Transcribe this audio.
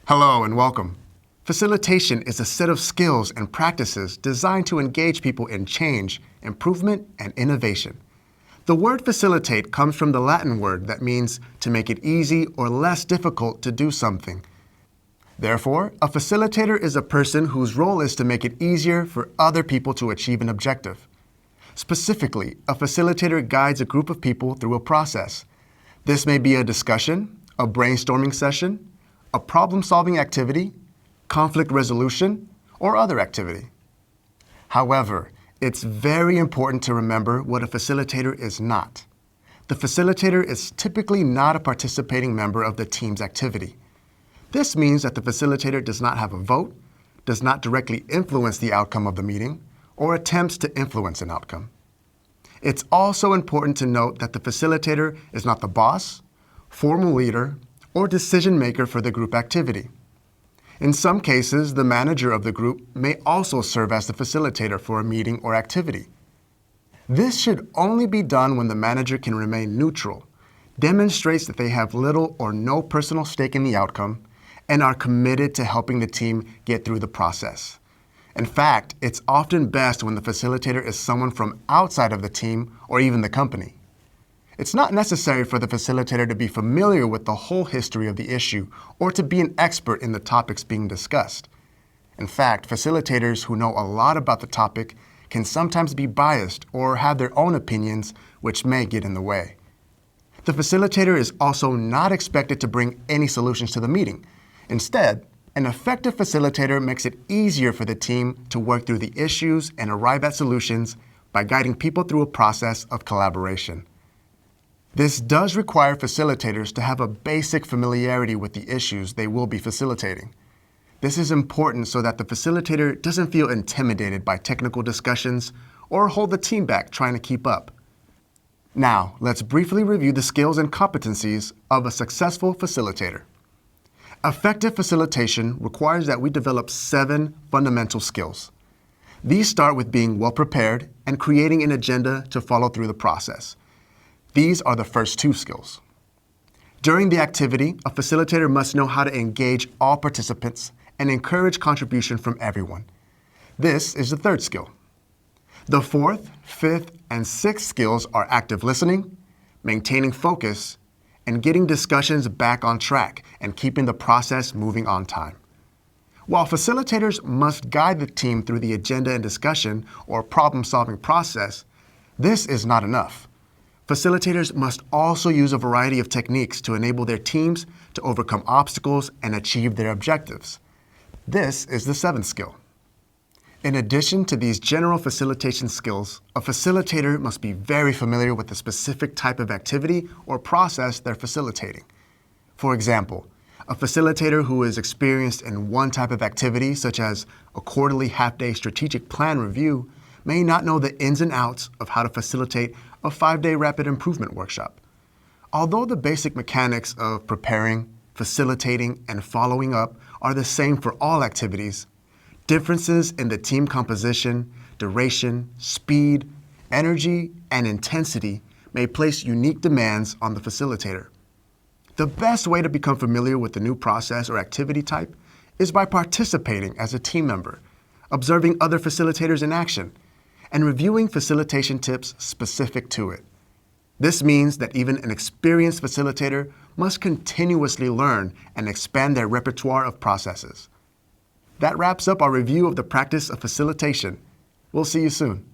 Hello and welcome. Facilitation is a set of skills and practices designed to engage people in change, improvement, and innovation. The word facilitate comes from the Latin word that means to make it easy or less difficult to do something. Therefore, a facilitator is a person whose role is to make it easier for other people to achieve an objective. Specifically, a facilitator guides a group of people through a process. This may be a discussion, a brainstorming session, a problem-solving activity, conflict resolution, or other activity. However, it's very important to remember what a facilitator is not. The facilitator is typically not a participating member of the team's activity. This means that the facilitator does not have a vote, does not directly influence the outcome of the meeting, or attempts to influence an outcome. It's also important to note that the facilitator is not the boss, formal leader, or decision maker for the group activity. In some cases, the manager of the group may also serve as the facilitator for a meeting or activity. This should only be done when the manager can remain neutral, demonstrates that they have little or no personal stake in the outcome, and are committed to helping the team get through the process. In fact, it's often best when the facilitator is someone from outside of the team or even the company. It's not necessary for the facilitator to be familiar with the whole history of the issue or to be an expert in the topics being discussed. In fact, facilitators who know a lot about the topic can sometimes be biased or have their own opinions, which may get in the way. The facilitator is also not expected to bring any solutions to the meeting. Instead, an effective facilitator makes it easier for the team to work through the issues and arrive at solutions by guiding people through a process of collaboration. This does require facilitators to have a basic familiarity with the issues they will be facilitating. This is important so that the facilitator doesn't feel intimidated by technical discussions or hold the team back trying to keep up. Now, let's briefly review the skills and competencies of a successful facilitator. Effective facilitation requires that we develop 7 fundamental skills. These start with being well prepared and creating an agenda to follow through the process. These are the first 2 skills. During the activity, a facilitator must know how to engage all participants and encourage contribution from everyone. This is the 3rd skill. The 4th, 5th, and 6th skills are active listening, maintaining focus, and getting discussions back on track and keeping the process moving on time. While facilitators must guide the team through the agenda and discussion or problem-solving process, this is not enough. Facilitators must also use a variety of techniques to enable their teams to overcome obstacles and achieve their objectives. This is the 7th skill. In addition to these general facilitation skills, a facilitator must be very familiar with the specific type of activity or process they're facilitating. For example, a facilitator who is experienced in one type of activity, such as a quarterly half-day strategic plan review, may not know the ins and outs of how to facilitate a 5-day rapid improvement workshop. Although the basic mechanics of preparing, facilitating, and following up are the same for all activities, differences in the team composition, duration, speed, energy, and intensity may place unique demands on the facilitator. The best way to become familiar with the new process or activity type is by participating as a team member, observing other facilitators in action, and reviewing facilitation tips specific to it. This means that even an experienced facilitator must continuously learn and expand their repertoire of processes. That wraps up our review of the practice of facilitation. We'll see you soon.